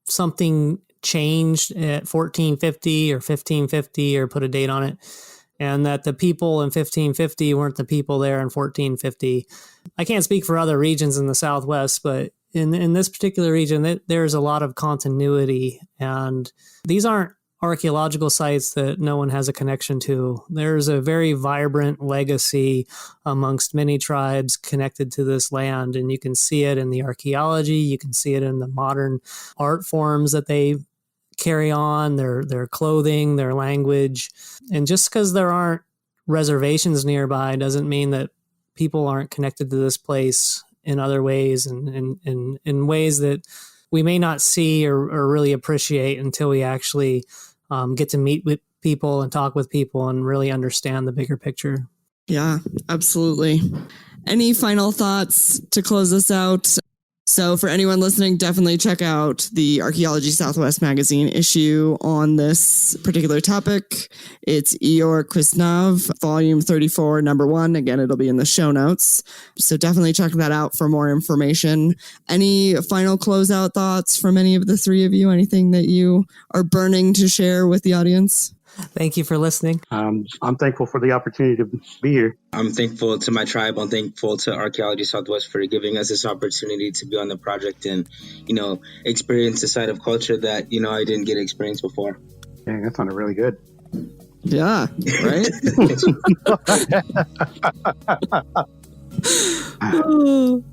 [SPEAKER 5] something changed at 1450 or 1550 or put a date on it, and that the people in 1550 weren't the people there in 1450. I can't speak for other regions in the Southwest, but in this particular region, there's a lot of continuity, and these aren't archaeological sites that no one has a connection to. There's a very vibrant legacy amongst many tribes connected to this land, and you can see it in the archaeology, you can see it in the modern art forms that they carry on, their clothing, their language. And just because there aren't reservations nearby doesn't mean that people aren't connected to this place in other ways, and in ways that we may not see or really appreciate until we actually get to meet with people and talk with people and really understand the bigger picture.
[SPEAKER 4] Yeah, absolutely. Any final thoughts to close this out? So for anyone listening, definitely check out the Archaeology Southwest magazine issue on this particular topic. It's Eeyore Quisnav, volume 34, number 1. Again, it'll be in the show notes. So definitely check that out for more information. Any final closeout thoughts from any of the three of you? Anything that you are burning to share with the audience?
[SPEAKER 5] Thank you for listening.
[SPEAKER 6] I'm thankful for the opportunity to be here.
[SPEAKER 7] I'm thankful to my tribe. I'm thankful to Archaeology Southwest for giving us this opportunity to be on the project and, experience a side of culture that, I didn't get to experience before.
[SPEAKER 6] Dang, that sounded really good.
[SPEAKER 4] Yeah, right?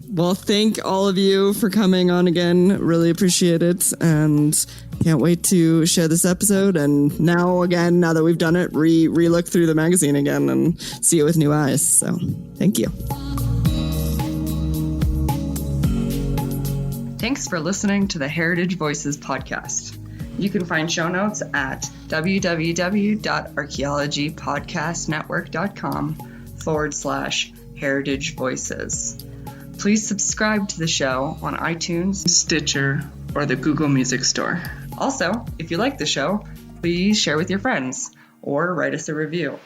[SPEAKER 4] Well, thank all of you for coming on again. Really appreciate it. And can't wait to share this episode. And now that we've done it, re-look through the magazine again and see it with new eyes. So thank you.
[SPEAKER 12] Thanks for listening to the Heritage Voices podcast. You can find show notes at www.archaeologypodcastnetwork.com/Heritage Voices. Please subscribe to the show on iTunes, Stitcher, or the Google Music Store. Also, if you like the show, please share with your friends or write us a review.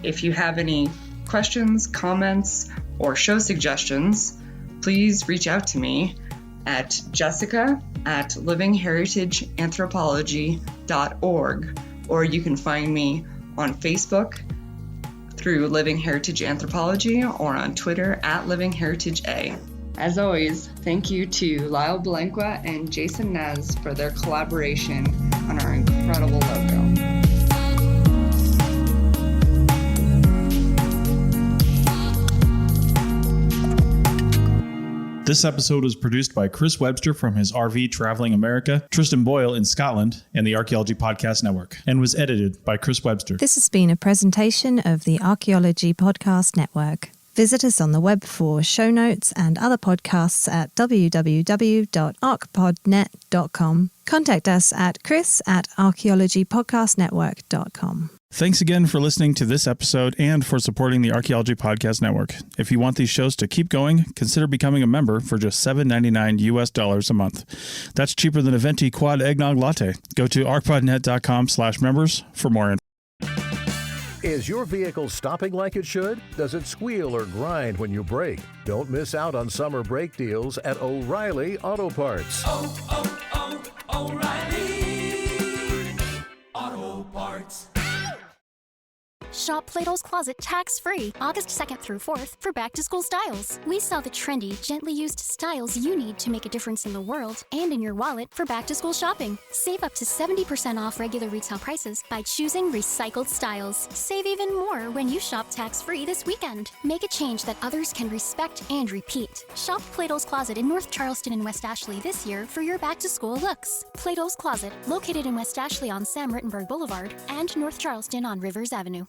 [SPEAKER 12] If you have any questions, comments, or show suggestions, please reach out to me at jessica@livingheritageanthropology.org, or you can find me on Facebook through Living Heritage Anthropology or on Twitter @LivingHeritageA. As always, thank you to Lyle.Balenquah and Jason Nez for their collaboration on our incredible logo.
[SPEAKER 8] This episode was produced by Chris Webster from his RV Traveling America, Tristan Boyle in Scotland, and the Archaeology Podcast Network, and was edited by Chris Webster.
[SPEAKER 3] This has been a presentation of the Archaeology Podcast Network. Visit us on the web for show notes and other podcasts at www.archpodnet.com. Contact us at chris@archaeologypodcastnetwork.com.
[SPEAKER 8] Thanks again for listening to this episode and for supporting the Archaeology Podcast Network. If you want these shows to keep going, consider becoming a member for just $7.99 US a month. That's cheaper than a venti quad eggnog latte. Go to archpodnet.com/members for more info.
[SPEAKER 13] Is your vehicle stopping like it should? Does it squeal or grind when you brake? Don't miss out on summer brake deals at O'Reilly Auto Parts.
[SPEAKER 9] O'Reilly Auto Parts.
[SPEAKER 1] Shop Plato's Closet tax-free August 2nd through 4th for back-to-school styles. We sell the trendy, gently used styles you need to make a difference in the world and in your wallet for back-to-school shopping. Save up to 70% off regular retail prices by choosing recycled styles. Save even more when you shop tax-free this weekend. Make a change that others can respect and repeat. Shop Plato's Closet in North Charleston and West Ashley this year for your back-to-school looks. Plato's Closet, located in West Ashley on Sam Rittenberg Boulevard and North Charleston on Rivers Avenue.